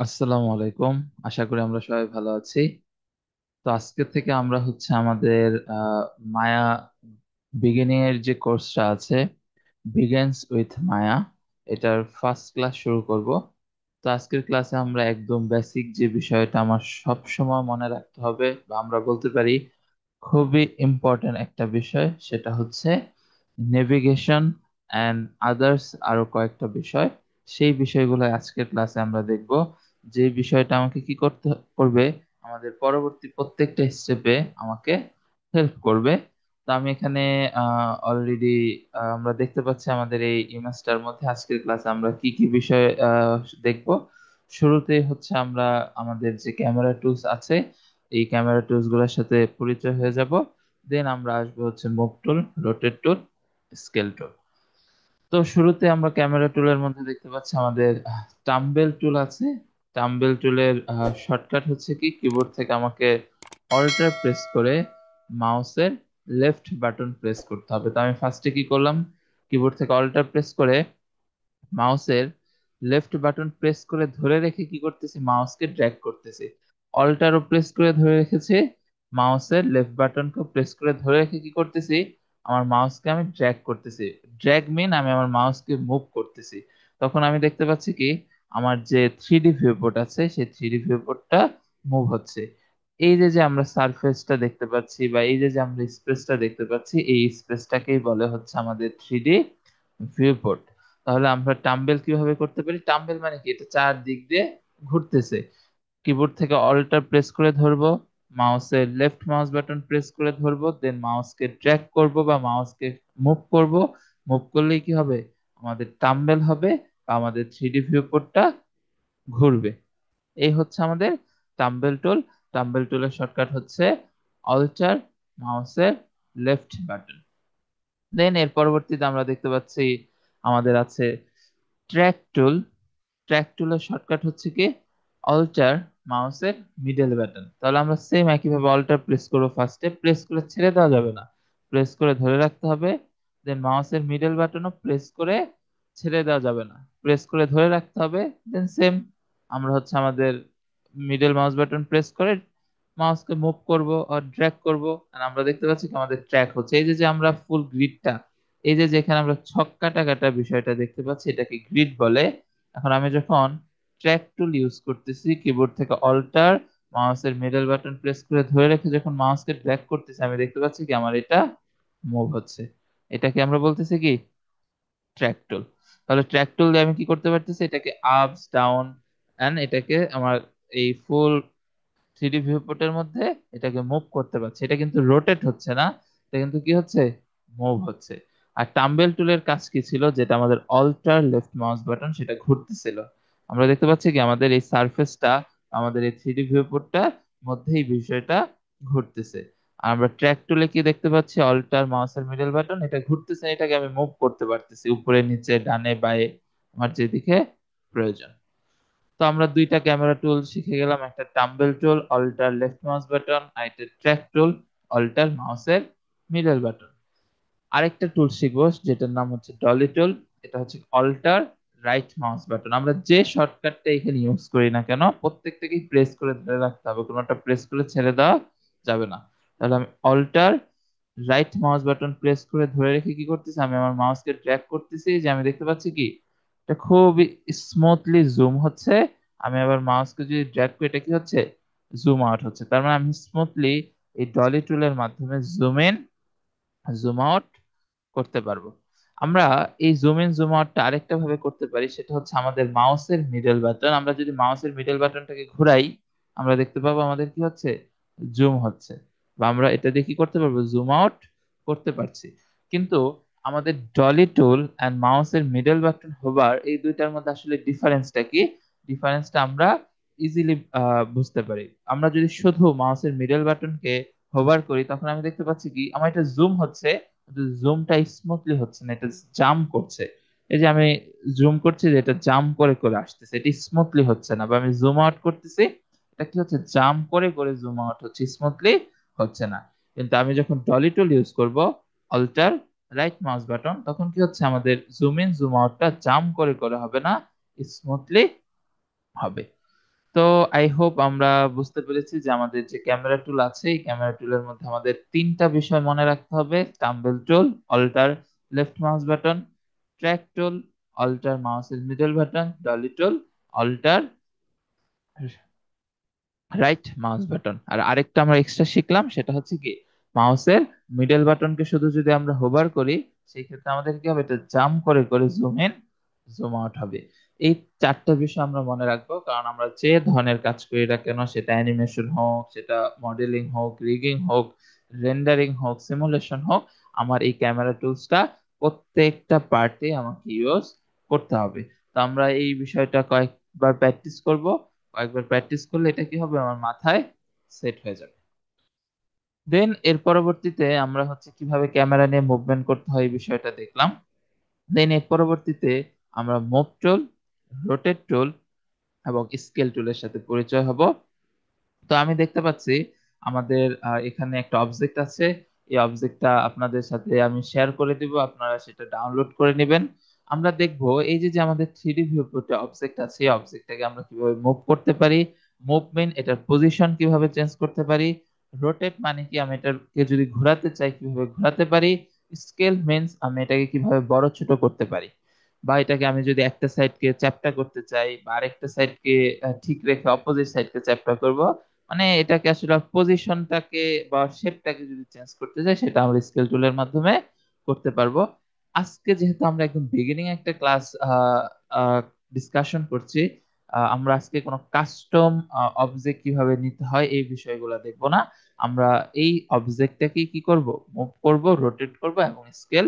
আসসালামু আলাইকুম। আশা করি আমরা সবাই ভালো আছি। তো আজকে থেকে আমরা আমাদের মায়া বিগিনিং এর যে কোর্সটা আছে, বিগিনস উইথ মায়া, এটার ফার্স্ট ক্লাস শুরু করব। তো আজকের ক্লাসে আমরা একদম বেসিক যে বিষয়টা আমার সব সময় মনে রাখতে হবে, বা আমরা বলতে পারি খুবই ইম্পর্টেন্ট একটা বিষয়, সেটা হচ্ছে নেভিগেশন অ্যান্ড আদার্স, আরো কয়েকটা বিষয়। সেই বিষয়গুলো আজকের ক্লাসে আমরা দেখব। যে বিষয়টা আমাকে কি করতে করবে, আমাদের পরবর্তী প্রত্যেকটা স্টেপে আমাকে হেল্প করবে। তো আমি এখানে অলরেডি আমরা দেখতে পাচ্ছি আমাদের এই ইমেজটার মধ্যে আজকের ক্লাসে আমরা কি কি বিষয় দেখব। শুরুতেই আমরা আমাদের যে ক্যামেরা টুলস আছে, এই ক্যামেরা টুলস গুলোর সাথে পরিচয় হয়ে যাব। দেন আমরা আসবো move tool, rotate tool, scale tool. তো শুরুতে আমরা ক্যামেরা টুলের মধ্যে দেখতে পাচ্ছি আমাদের টাম্বেল টুল আছে। টাম্বেল টুলের শর্টকাট হচ্ছে কি, কিবোর্ড থেকে আমাকে অল্টার প্রেস করে মাউসের লেফট বাটন প্রেস করতে হবে। তো আমি ফার্স্টে কি করলাম, কিবোর্ড থেকে অল্টার প্রেস করে মাউসের লেফট বাটন প্রেস করে ধরে রেখে কি করতেছি, মাউসকে ড্র্যাগ করতেছি। অল্টারও প্রেস করে ধরে রেখেছি, মাউসের লেফট বাটনকে প্রেস করে ধরে রেখে কি করতেছি, আমার মাউসকে আমি ড্র্যাগ করতেছি। ড্র্যাগ মিন আমি আমার মাউসকে মুভ করতেছি। তখন আমি দেখতে পাচ্ছি কি, আমার যে থ্রি ডি ভিউপোর্ট আছে সেই থ্রি ডি ভিউপোর্টটা মুভ হচ্ছে। এই যে যে আমরা সারফেসটা দেখতে পাচ্ছি, বা এই যে যে আমরা স্পেসটা দেখতে পাচ্ছি, এই স্পেসটাকেই বলে আমাদের থ্রি ডি ভিউপোর্ট। তাহলে আমরা টাম্বেল কিভাবে করতে পারি, টাম্বেল মানে কি, এটা চার দিক দিয়ে ঘুরতেছে। কিবোর্ড থেকে অল্টার প্রেস করে ধরবো, মাউসের লেফট মাউস বাটন প্রেস করে ধরবো, দেন মাউসকে ড্র্যাগ করব বা মাউসকে মুভ করব। মুভ করলেই কি হবে, আমাদের টাম্বেল হবে, বা আমাদের থ্রি ডি ভিউপোর্টটা ঘুরবে। এই আমাদের টাম্বেল টুল। টাম্বেল টুলের শর্টকাট হচ্ছে অল্টার মাউসের লেফট বাটন। দেন এর পরবর্তীতে আমরা দেখতে পাচ্ছি আমাদের আছে ট্র্যাক টুল। ট্র্যাক টুলের শর্টকাট হচ্ছে কি, অল্টার মাউসের মিডল বাটন। তাহলে আমরা সেম একইভাবে অল্টার প্রেস করবো, ফার্স্টে প্রেস করে ছেড়ে দেওয়া যাবে না, প্রেস করে ধরে রাখতে হবে। দেন মাউসের মিডল বাটনও প্রেস করে ছেড়ে দেওয়া যাবে না, প্রেস করে ধরে রাখতে হবে। দেন সেম আমরা আমাদের মিডল মাউস বাটন প্রেস করে মাউসকে মুভ করব আর ড্র্যাগ করব, আর আমরা দেখতে পাচ্ছি কি আমাদের ট্র্যাক হচ্ছে। এই যে যে আমরা ফুল গ্রিডটা, এই যে যেখানে আমরা ছক কাটা কাটা বিষয়টা দেখতে পাচ্ছি, এটাকে গ্রিড বলে। এখন আমি যখন ট্র্যাক টুল ইউজ করতেছি, কিবোর্ড থেকে অল্টার মাউসের মিডল বাটন প্রেস করে ধরে রেখে যখন মাউসকে ড্র্যাগ করতেছি, আমি দেখতে পাচ্ছি কি আমার এটা মুভ হচ্ছে। এটাকে আমরা বলতেছি কি, ট্র্যাক টুল। তাহলে ট্র্যাক টুল দিয়ে আমি কি করতে পারতেছি, এটাকে আপস ডাউন, এন্ড এটাকে আমার এই ফুল থ্রিডি ভিউপোর্টের মধ্যে এটাকে মুভ করতে পারছি। এটা কিন্তু রোটেট হচ্ছে না, এটা কিন্তু কি হচ্ছে, মুভ হচ্ছে। আর টাম্বেল টুলের কাজ কি ছিল, যেটা আমাদের অল্টার লেফট মাউস বাটন, সেটা ঘুরতেছিল। আমরা দেখতে পাচ্ছি কি আমাদের এই সারফেসটা, আমাদের এই থ্রিডি ভিউপোর্টটা মধ্যে এই বিষয়টা ঘুরতেছে। আর আমরা ট্র্যাক টুলে কি দেখতে পাচ্ছি, অল্টার মাউসের মিডল বাটন, এটা ঘুরতেছে, এটাকে আমি মুভ করতে পারতেছি উপরে নিচে ডানে বায়ে, আমার যেদিকে প্রয়োজন। তো আমরা দুইটা ক্যামেরা টুল শিখে গেলাম, একটা tumble tool alt left mouse button, আর একটা ট্র্যাক টুল অল্টার মাউসের মিডল বাটন। আরেকটা টুল শিখবো যেটার নাম হচ্ছে ডলি টুল। এটা অল্টার রাইট মাউস বাটন। আমরা যে শর্টকাটটা এখানে ইউজ করি না কেন, প্রত্যেকটাকেই প্রেস করে ধরে রাখতে হবে, কোনোটা প্রেস করে ছেড়ে দেওয়া যাবে না। তাহলে আমি alter right mouse button press করে ধরে রেখে কি করতেছি, আমি আমার মাউসকে ড্র্যাগ করতেছি, যে আমি দেখতে পাচ্ছি কি এটা খুবই স্মুথলি জুম হচ্ছে। আমি আবার মাউসকে যদি ড্র্যাগ করি, এটা কি হচ্ছে, জুম আউট হচ্ছে। তার মানে আমি স্মুথলি এই ডলি টুলের মাধ্যমে জুম ইন জুম আউট করতে পারবো। আমরা এই জুম ইন জুম আউটটা আরেকটা ভাবে করতে পারি, সেটা আমাদের মাউসের মিডল বাটন। আমরা যদি মাউসের মিডল বাটনটাকে ঘুরাই, আমরা দেখতে পাবো আমাদের কি হচ্ছে, জুম হচ্ছে, বা আমরা এটা দিয়ে কি করতে পারবো, জুম আউট করতে পারছি। কিন্তু আমাদের ডলি টুল এন্ড মাউসের মিডল বাটন হোভার, এই দুইটার মধ্যে আসলে ডিফারেন্সটা কি, ডিফারেন্সটা আমরা ইজিলি বুঝতে পারি। আমরা যদি শুধু মাউসের মিডল বাটনকে হোভার করি, তখন আমি দেখতে পাচ্ছি কি আমার এটা জুম হচ্ছে, জুমটা স্মুথলি হচ্ছে না, এটা জাম্প করছে। এই যে আমি জুম করছি, যে এটা জাম্প করে করে আসতেছে, এটা স্মুথলি হচ্ছে না। বা আমি জুম আউট করতেছি, এটা কি হচ্ছে, জাম্প করে করে জুম আউট হচ্ছে, স্মুথলি হচ্ছে না। কিন্তু আমি যখন ডলি টুল ইউজ করব, অল্টার রাইট মাউস বাটন, তখন কি হচ্ছে, আমাদের জুম ইন জুম আউটটা জাম্প করে করে হবে না, স্মুথলি হবে। তো আই হোপ আমরা বুঝতে পেরেছি যে আমাদের যে ক্যামেরা টুল আছে এই ক্যামেরা টুলের মধ্যে আমাদের তিনটা বিষয় মনে রাখতে হবে: tumble tool, alt left mouse button; track tool, alt মাউসের middle button; dolly tool, alt right mouse button. আর আরেকটা আমরা এক্সট্রা শিখলাম, সেটা হচ্ছে কি, মাউসের মিডল বাটনকে শুধু যদি আমরা হোভার করি, সেই ক্ষেত্রে আমাদের কি হবে, এটা জাম্প করে করে জুম ইন জুম আউট হবে। এই চারটা বিষয় আমরা মনে রাখবো, কারণ আমরা যে ধরনের কাজ করি না কেন, সেটা অ্যানিমেশন হোক, সেটা মডেলিং হোক, রিগিং হোক, রেন্ডারিং হোক, সিমুলেশন হোক, আমার এই ক্যামেরা টুলসটা প্রত্যেকটা পার্টে আমাকে ইউজ করতে হবে। তো আমরা এই বিষয়টা কয়েকবার প্র্যাকটিস করব। কয়েকবার প্র্যাকটিস করলে এটা কি হবে, আমার মাথায় সেট হয়ে যাবে। দেন এর পরবর্তীতে আমরা হচ্ছে কিভাবে ক্যামেরা নিয়ে মুভমেন্ট করতে হয় এই বিষয়টা দেখলাম। দেন এর পরবর্তীতে আমরা মুভ টুল, রোটেট টুল এবং স্কেল টুলের সাথে পরিচয় হব। তো আমি দেখতে পাচ্ছি আমাদের এখানে একটা অবজেক্ট আছে। এই অবজেক্টটা আপনাদের সাথে আমি শেয়ার করে দিব, আপনারা সেটা ডাউনলোড করে নেবেন। আমরা দেখব এই যে যে আমাদের 3D ভিউপোর্টে অবজেক্ট আছে, এই অবজেক্টটাকে আমরা কিভাবে মুভ করতে পারি, মুভমেন্ট এটার পজিশন কিভাবে চেঞ্জ করতে পারি, রোটেট মানে কি, আমি এটাকে যদি ঘোরাতে চাই কিভাবে ঘোরাতে পারি, স্কেল মিন্স আমি এটাকে কিভাবে বড় ছোট করতে পারি, বা এটাকে আমি যদি একটা সাইডকে চ্যাপ্টা করতে চাই বা আরেকটা সাইডকে ঠিক রেখে অপোজিট সাইডকে চ্যাপ্টা করব, মানে এটাকে আসলে পজিশনটাকে বা শেপটাকে যদি চেঞ্জ করতে চাই, সেটা আমরা স্কেল টুলের মাধ্যমে করতে পারবো। আজকে যেহেতু আমরা একদম বিগিনিং একটা ক্লাস ডিসকাশন করছি, আমরা আজকে কোনো কাস্টম অবজেক্ট কিভাবে নিতে হয় এই বিষয়গুলো দেখবো না। আমরা এই অবজেক্টটাকে কি করব, মুভ করব, রোটেট করব এবং স্কেল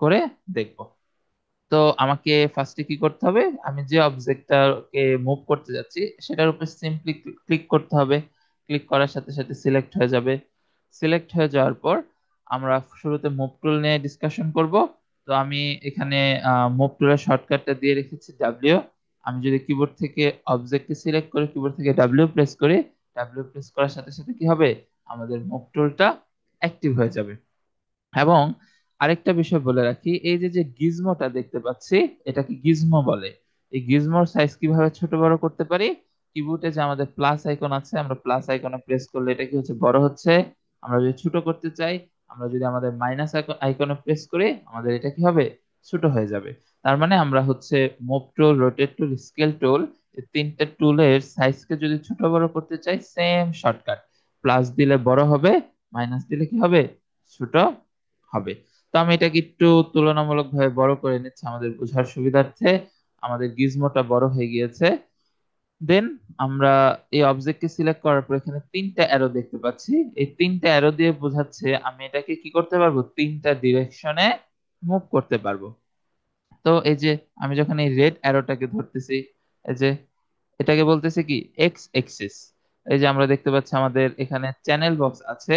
করে দেখব। তো আমাকে ফার্স্টে কি করতে হবে, আমি যে অবজেক্টটাকে মুভ করতে যাচ্ছি সেটার উপর সিম্পলি ক্লিক করতে হবে। ক্লিক করার সাথে সাথে সিলেক্ট হয়ে যাবে। সিলেক্ট হয়ে যাওয়ার পর আমরা শুরুতে মুভ টুল নিয়ে ডিসকাশন করব। তো আমি এখানে মুভ টুলের শর্টকাটটা দিয়ে রেখেছি ডাব্লিউ। আমি যদি কিবোর্ড থেকে অবজেক্টকে সিলেক্ট করে কিবোর্ড থেকে ডাব্লিউ প্রেস করি, ডাব্লিউ প্রেস করার সাথে সাথে কি হবে, আমাদের মুভ টুলটা অ্যাক্টিভ হয়ে যাবে। এবং আরেকটা বিষয় বলে রাখি, এই যে যে গিজমোটা দেখতে পাচ্ছি, এটাকে গিজমো বলে। এই গিজমোর সাইজ কিভাবে ছোট বড় করতে পারি, কিবোর্ডে যে আমাদের প্লাস আইকন আছে, আমরা প্লাস আইকনে প্রেস করলে এটা কি হচ্ছে, বড় হচ্ছে। আমরা যদি ছোট করতে চাই, আমরা যদি আমাদের মাইনাস আইকনে প্রেস করি, আমাদের এটা কি হবে, ছোট হয়ে যাবে। তার মানে আমরা হচ্ছে move tool, rotate tool, scale tool, এই তিনটে টুলের সাইজকে যদি ছোট বড় করতে চাই, সেম শর্টকাট, প্লাস দিলে বড় হবে, মাইনাস দিলে কি হবে, ছোট হবে। তো আমি এটাকে একটু তুলনামূলকভাবে বড় করে নিচ্ছি আমাদের বোঝার সুবিধার্থে। আমাদের গিজমোটা বড় হয়ে গিয়েছে। দেন আমরা এই অবজেক্টকে সিলেক্ট করার পর এখানে তিনটা অ্যারো দেখতে পাচ্ছি। এই তিনটা অ্যারো দিয়ে বোঝাচ্ছে আমি এটাকে কি করতে পারবো, তিনটা ডিরেকশনে মুভ করতে পারবো। তো এই যে আমি যখন এই রেড অ্যারোটাকে ধরতেছি, এই যে এটাকে বলতেছে কি, এক্স এক্সিস। এই যে আমরা দেখতে পাচ্ছি আমাদের এখানে চ্যানেল বক্স আছে।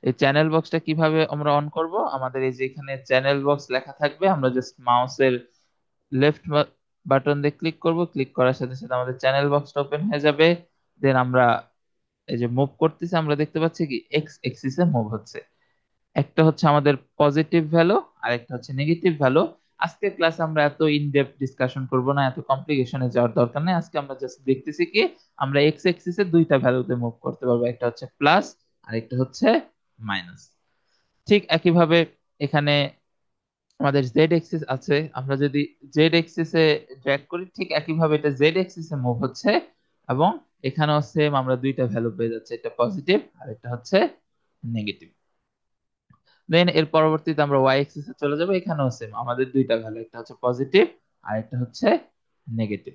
এই চ্যানেল বক্সটা কিভাবে আমরা অন করব, আমাদের এই যে এখানে চ্যানেল বক্স লেখা থাকবে, আমরা জাস্ট মাউসের লেফট বাটন দিয়ে ক্লিক করব। ক্লিক করার সাথে সাথে আমাদের চ্যানেল বক্সটা ওপেন হয়ে যাবে। দেন আমরা এই যে মুভ করতেছি, আমরা দেখতে পাচ্ছি কি এক্স এক্সিসে মুভ হচ্ছে। একটা হচ্ছে আমাদের পজিটিভ ভ্যালু আর একটা হচ্ছে নেগেটিভ ভ্যালু। আজকের ক্লাসে আমরা এত ইন ডেপথ ডিসকাশন করব না, এত কমপ্লিকেশনে যাওয়ার দরকার নেই। আজকে আমরা জাস্ট দেখতেছি কি আমরা এক্স এক্সিসে দুইটা ভ্যালুতে মুভ করতে পারবো, একটা হচ্ছে প্লাস আর একটা হচ্ছে মাইনাস। ঠিক একইভাবে এখানে আমাদের জেড এক্সিস আছে, আমরা যদি জেড এক্সিস এ ড্র্যাগ করি, ঠিক একইভাবে এটা জেড এক্সিস এ মুভ হচ্ছে। এবং এখানেও সেম আমরা দুইটা ভ্যালু পেয়ে যাচ্ছে, একটা পজিটিভ আর একটা হচ্ছে নেগেটিভ। দেন এর পরবর্তীতে আমরা ওয়াই এক্সিস এ চলে যাবো, এখানেও সেম আমাদের দুইটা ভ্যালু, একটা হচ্ছে পজিটিভ আর একটা হচ্ছে নেগেটিভ।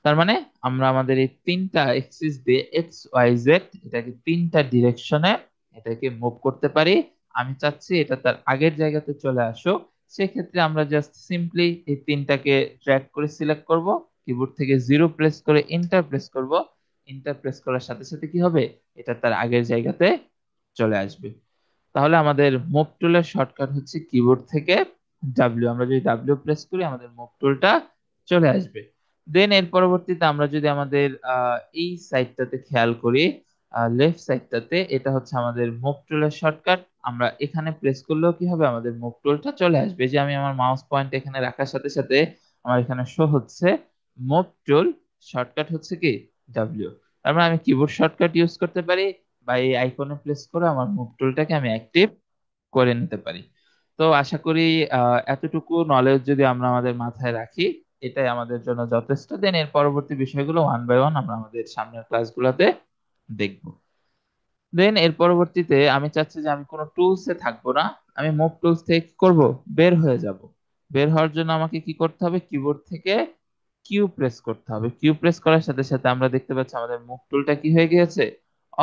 তার মানে আমরা আমাদের এই তিনটা এক্সিস দিয়ে এক্স ওয়াই জেড এটাকে তিনটা ডিরেকশনে এটাকে মুভ করতে পারি। আমি চাচ্ছি এটা তার আগের জায়গাতে চলে আসুক। সেক্ষেত্রে আমরা জাস্ট সিম্পলি এই তিনটাকে ড্র্যাগ করে সিলেক্ট করব, কিবোর্ড থেকে জিরো প্রেস করে এন্টার প্রেস করব। এন্টার প্রেস করার সাথে সাথে কি হবে, এটা তার আগের জায়গাতে চলে আসবে। তাহলে আমাদের মুভ টুলের শর্টকাট হচ্ছে কিবোর্ড থেকে ডাব্লিউ, আমরা যদি ডাব্লিউ প্রেস করি আমাদের মুভ টুলটা চলে আসবে। দেন এর পরবর্তীতে আমরা যদি আমাদের এই সাইডটাতে খেয়াল করি, লেফট সাইডটাতে, এটা হচ্ছে আমাদের মুভ টুলের শর্টকাট। আমরা এখানে প্রেস করলেও কি হবে, আমাদের মুভ টুলটা চলে আসবে। যে আমি আমার মাউস পয়েন্ট এখানে রাখার সাথে সাথে আমার এখানে শো হচ্ছে মুভ টুল শর্টকাট হচ্ছে কি ডাব্লিউ। তার মানে আমি কিবোর্ড শর্টকাট ইউজ করতে পারি, বা এই আইকনে প্রেস করে আমার মুভ টুলটাকে আমি অ্যাক্টিভ করে নিতে পারি। তো আশা করি এতটুকু নলেজ যদি আমরা আমাদের মাথায় রাখি, এটাই আমাদের জন্য যথেষ্ট। দেন এর পরবর্তী বিষয়গুলো ওয়ান বাই ওয়ান আমরা আমাদের সামনের ক্লাসগুলোতে দেখবো। দেন এর পরবর্তীতে আমি চাচ্ছি যে আমি কোনো টুলসে থাকবো না, আমি মুভ টুলস থেকে কি করব, বের হয়ে যাব। বের হওয়ার জন্য আমাকে কি করতে হবে, কিবোর্ড থেকে কিউ প্রেস করতে হবে। কিউ প্রেস করার সাথে সাথে আমরা দেখতে পাচ্ছি আমাদের মুভ টুলটা কি হয়ে গিয়েছে,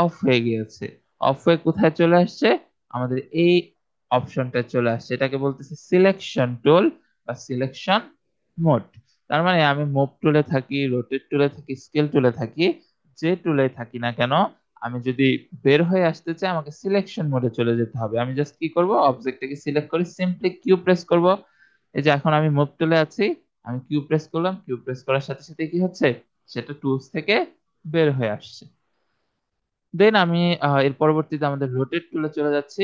অফ হয়ে গিয়েছে। অফ হয়ে কোথায় চলে আসছে, আমাদের এই অপশনটা চলে আসছে, এটাকে বলতেছে সিলেকশন টুল বা সিলেকশন মোড। তার মানে আমি মুভ টুলে থাকি, রোটেট টুলে থাকি, স্কেল টুলে থাকি, যে টুলে থাকি না কেন, আমি যদি বের হয়ে আসতে চাই আমাকে সিলেকশন মোডে চলে যেতে হবে। আমি জাস্ট কি করব, অবজেক্টটাকে সিলেক্ট করে সিম্পলি কিউ প্রেস করব। এই যে এখন আমি মুভ টুলে আছি, আমি কিউ প্রেস করলাম, কিউ প্রেস করার সাথে সাথে কি হচ্ছে, সেটা টুলস থেকে বের হয়ে আসছে। দেন আমি এর পরবর্তীতে আমাদের রোটেট টুলে চলে যাচ্ছি।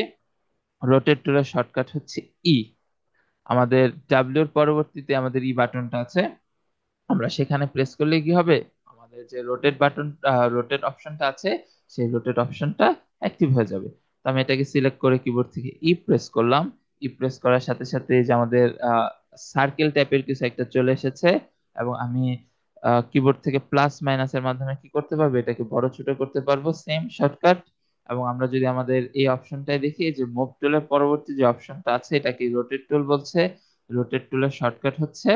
রোটেট টুলের শর্টকাট হচ্ছে ই। আমাদের ডাব্লিউর পরবর্তীতে আমাদের ই বাটনটা আছে, আমরা সেখানে প্রেস করলে কি হবে, আমাদের যে রোটেট বাটন, রোটেট অপশনটা আছে, সেই রোটেট অপশনটা অ্যাক্টিভ হয়ে যাবে। তো আমি এটাকে সিলেক্ট করে কিবোর্ড থেকে ই প্রেস করলাম। ই প্রেস করার সাথে সাথে এই যে আমাদের সার্কেল টাইপের কিছু একটা চলে এসেছে, এবং আমি কিবোর্ড থেকে প্লাস মাইনাসের মাধ্যমে কি করতে পারবো, এটাকে বড় ছোট করতে পারবো, সেম শর্টকাট। এবং আমরা যদি আমাদের এই অপশনটাই দেখি, এই যে মুভ টুলের পরবর্তী যে অপশনটা আছে, এটাকে রোটেট টুল বলছে। রোটেট টুলের শর্টকাট হচ্ছে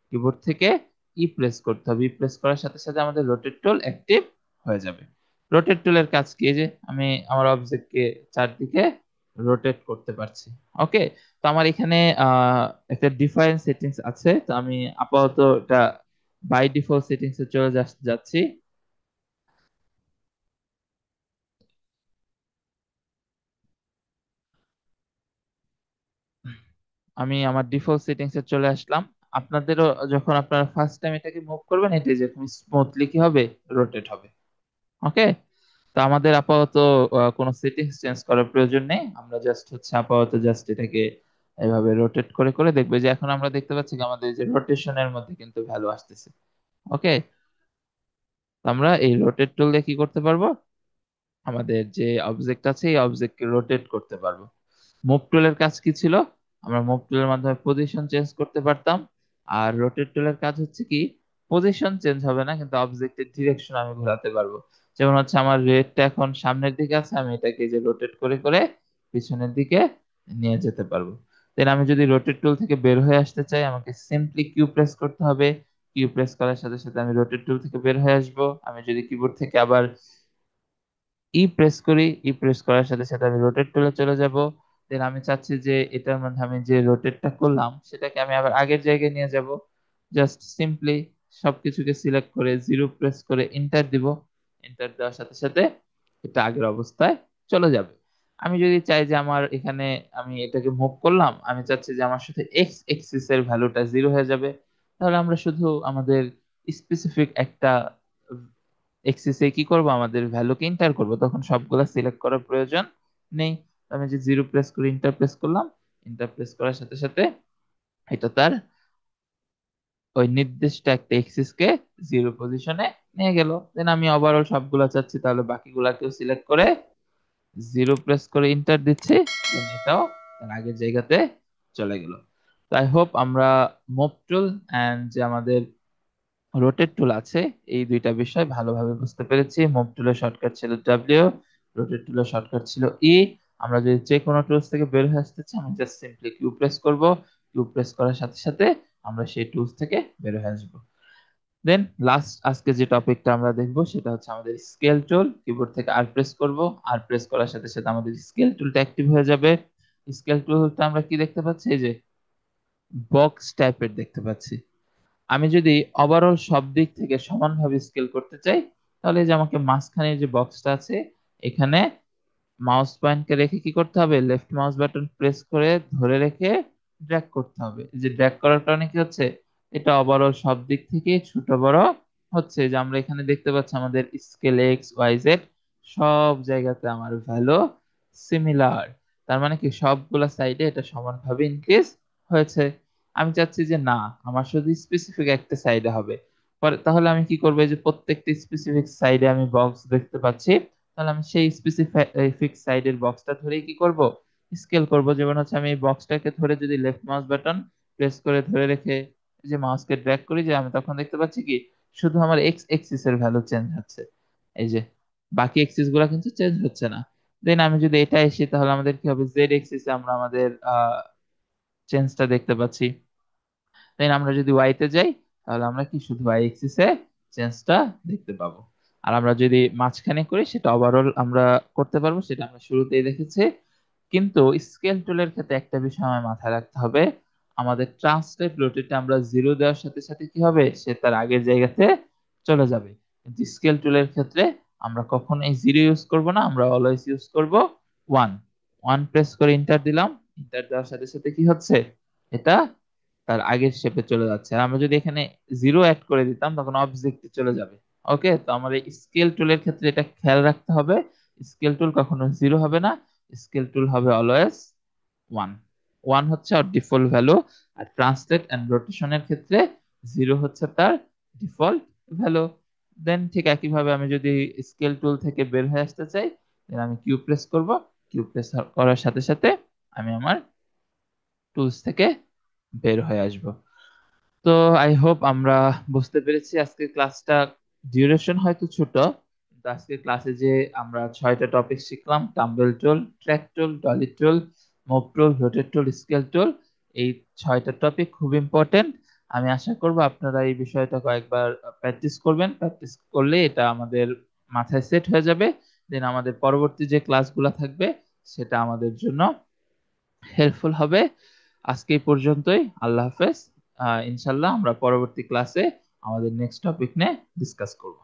কিবোর্ড থেকে ই প্রেস করতে হবে। ই প্রেস করার সাথে সাথে আমাদের রোটেট টুল অ্যাক্টিভ হয়ে যাবে। রোটেট টুলের কাজ কি, যে আমি আমার অবজেক্টকে চারদিকে রোটেট করতে পারছি। ওকে, তো আমার এখানে একটা ডিফারেন্ট সেটিংস আছে, তো আমি আপাতত এটা বাই ডিফল্ট সেটিংস এ চলে যাচ্ছি। আমি আমার ডিফল্ট সেটিংস এ চলে আসলাম। আপনাদেরও যখন আপনারা ফার্স্ট টাইম এটাকে মুভ করবেন, এটা যেরকম স্মুথলি কি হবে, রোটেট হবে। ওকে, তো আমাদের আপাতত কোনো সেটিংস চেঞ্জ করার প্রয়োজন নেই। আমরা জাস্ট হচ্ছে আপাতত জাস্ট এটাকে এভাবে রোটেট করে করে দেখবে, যে এখন আমরা দেখতে পাচ্ছি কি আমাদের যে রোটেশনের মধ্যে কিন্তু ভ্যালু আসতেছে। ওকে, আমরা এই রোটেট টুল দিয়ে কি করতে পারবো, আমাদের যে অবজেক্ট আছে এই অবজেক্টকে রোটেট করতে পারবো। মুভ টুলের কাজ কি ছিল, আমরা মুভ টুলের মাধ্যমে পজিশন চেঞ্জ করতে পারতাম। আর রোটেট টুলের কাজ হচ্ছে কি, পজিশন চেঞ্জ হবে না কিন্তু অবজেক্টের ডিরেকশন আমি ঘোরাতে পারবো। যেমন হচ্ছে আমার রেডটা এখন সামনের দিকে আছে, আমি এটাকে যে রোটেট করে করে পিছনের দিকে নিয়ে যেতে পারবো। দেন আমি যদি রোটেট টুল থেকে বের হয়ে আসতে চাই, আমাকে সিম্পলি কিউ প্রেস করতে হবে। কিউ প্রেস করার সাথে সাথে আমি রোটেট টুল থেকে বের হয়ে আসবো। আমি যদি কিবোর্ড থেকে আবার ই প্রেস করি, ই প্রেস করার সাথে সাথে আমি রোটেট টুলে চলে যাব। দেন আমি চাচ্ছি যে এটার মধ্যে আমি যে রোটেটটা করলাম সেটাকে আমি আবার আগের জায়গায় নিয়ে যাব। জাস্ট সিম্পলি সবকিছুকে সিলেক্ট করে জিরো প্রেস করে এন্টার দিব। এন্টার দেওয়ার সাথে সাথে এটা আগের অবস্থায় চলে যাবে। আমি যদি চাই যে আমার এখানে, আমি এটাকে মুভ করলাম, আমি চাচ্ছি যে আমার সাথে এক্স এক্সিস এর ভ্যালুটা জিরো হয়ে যাবে, তাহলে আমরা শুধু আমাদের স্পেসিফিক একটা এক্সিসে কি করব, আমাদের ভ্যালুকে ইন্টার করব, তখন সবগুলা সিলেক্ট করার প্রয়োজন নেই। আমি যে জিরো প্রেস করে ইন্টার প্রেস করলাম, ইন্টার প্রেস করার সাথে সাথে এটা তার ওই নির্দিষ্ট একটা এক্সিস কে জিরো পজিশনে নিয়ে গেল। দেন আমি ওভারঅল সবগুলা চাচ্ছি, তাহলে বাকিগুলাকেও সিলেক্ট করে জিরো প্রেস করে ইন্টার দিচ্ছি, দেন এটাও তার আগের জায়গাতে চলে গেল। তো আই হোপ আমরা মুভ টুল এন্ড যে আমাদের রোটেট টুল আছে, এই দুইটা বিষয় ভালোভাবে বুঝতে পেরেছি। মুভ টুলের শর্টকাট ছিল ডাব্লিউ, রোটেট টুলের শর্টকাট ছিল ই। আমরা যদি যে কোনো টুলস থেকে বের হয়ে আসতে চাই, আমি জাস্ট সিম্পলি কিউ প্রেস করব। কিউ প্রেস করার সাথে সাথে আমরা সেই টুলস থেকে বের হয়ে আসবো। দেন লাস্ট আজকে যে টপিকটা আমরা দেখবো সেটা হচ্ছে আমাদের স্কেল টুল। কিবোর্ড থেকে আর প্রেস করব, আর প্রেস করার সাথে সাথে আমাদের স্কেল টুলটা অ্যাক্টিভ হয়ে যাবে। স্কেল টুলটা আমরা কি দেখতে পাচ্ছি, এই যে বক্স টাইপের দেখতে পাচ্ছি। আমি যদি ওভারঅল সব দিক থেকে সমানভাবে স্কেল করতে চাই, তাহলে এই যে আমাকে মাঝখানে যে বক্সটা আছে, এখানে মাউস পয়েন্টকে রেখে কি করতে হবে, লেফট মাউস বাটন প্রেস করে ধরে রেখে ড্র্যাগ করতে হবে। এই যে ড্র্যাগ করার কারণে কি হচ্ছে, এটা ওভারঅল সব দিক থেকে ছোট বড় হচ্ছে। যে আমরা এখানে দেখতে পাচ্ছি আমাদের স্কেল এক্স ওয়াই জেড সব জায়গাতে আমার ভ্যালু সিমিলার। তার মানে কি সবগুলা সাইডে এটা সমানভাবে ইনক্রিজ হয়েছে। আমি চাচ্ছি যে না, আমার শুধু স্পেসিফিক একটা সাইডে হবে, পরে তাহলে আমি কি করবো, এই যে প্রত্যেকটা স্পেসিফিক সাইডে আমি বক্স দেখতে পাচ্ছি, তাহলে আমি সেই স্পেসিফিক সাইডের বক্সটা ধরেই কি করব, স্কেল করব। যেমন হচ্ছে আমি এই বক্সটাকে ধরে যদি লেফট মাউস বাটন প্রেস করে ধরে রেখে এই যে মাউসকে ড্র্যাগ করি, যে আমি তখন দেখতে পাচ্ছি কি শুধু আমার এক্স এক্সিস এর ভ্যালু চেঞ্জ হচ্ছে, এই যে বাকি এক্সিস গুলা কিন্তু চেঞ্জ হচ্ছে না। দেন আমি যদি এটা এসে, তাহলে আমাদের কি হবে, জেড এক্সিসে আমরা আমাদের চেঞ্জটা দেখতে পাচ্ছি। দেন আমরা যদি ওয়াই তে যাই, তাহলে আমরা কি শুধু ওয়াই এক্সিসে চেঞ্জটা দেখতে পাবো। আর আমরা যদি মাঝখানে করি, সেটা ওভারঅল আমরা করতে পারবো, সেটা আমরা শুরুতেই দেখেছি। কিন্তু স্কেল টুলের ক্ষেত্রে একটা বিষয় আমার মাথায় রাখতে হবে, আমাদের ট্রান্সলেট রোটেটে আমরা জিরো দেওয়ার সাথে সাথে কি হবে, সে তার আগের জায়গাতে চলে যাবে। কিন্তু স্কেল টুলের ক্ষেত্রে আমরা কখন এই জিরো ইউজ করব না, আমরা অলওয়েজ ইউজ করব ওয়ান। ওয়ান প্রেস করে ইন্টার দিলাম, ইন্টার দেওয়ার সাথে সাথে কি হচ্ছে, এটা তার আগের শেপে চলে যাচ্ছে। আর আমরা যদি এখানে জিরো অ্যাড করে দিতাম, তখন অবজেক্টে চলে যাবে। ওকে, তো আমাদের স্কেল টুলের ক্ষেত্রে এটা খেয়াল রাখতে হবে, স্কেল টুল কখনো জিরো হবে না, স্কেল টুল হবে অলওয়েজ ওয়ান। ওয়ান হচ্ছে আর ডিফল্ট ভ্যালু। আর ট্রান্সলেট এন্ড রোটেশনের ক্ষেত্রে জিরো হচ্ছে তার ডিফল্ট ভ্যালু। দেন ঠিক একইভাবে আমি যদি স্কেল টুল থেকে বের হয়ে আসতে চাই, দেন আমি কিউ প্রেস করব। কিউ প্রেস করার সাথে সাথে আমি আমার টুলস থেকে বের হয়ে আসব। তো আই হোপ আমরা বুঝতে পেরেছি আজকের ক্লাসটা। ডিউরেশন হয়তো ছোট, কিন্তু আজকের ক্লাসে যে আমরা 6টা টপিক শিখলাম, tumble tool, track tool, dolly tool, move tool, rotate tool, scale tool, এই 6টা টপিক খুব ইম্পর্টেন্ট। আমি আশা করব আপনারা এই বিষয়টা কয়েকবার প্র্যাকটিস করবেন। প্র্যাকটিস করলে এটা আমাদের মাথায় সেট হয়ে যাবে। দেন আমাদের পরবর্তী যে ক্লাসগুলো থাকবে, সেটা আমাদের জন্য হেল্পফুল হবে। আজকে এই পর্যন্তই, আল্লাহ হাফেজ। ইনশাল্লাহ আমরা পরবর্তী ক্লাসে আমাদের নেক্সট টপিক নিয়ে ডিসকাস করব।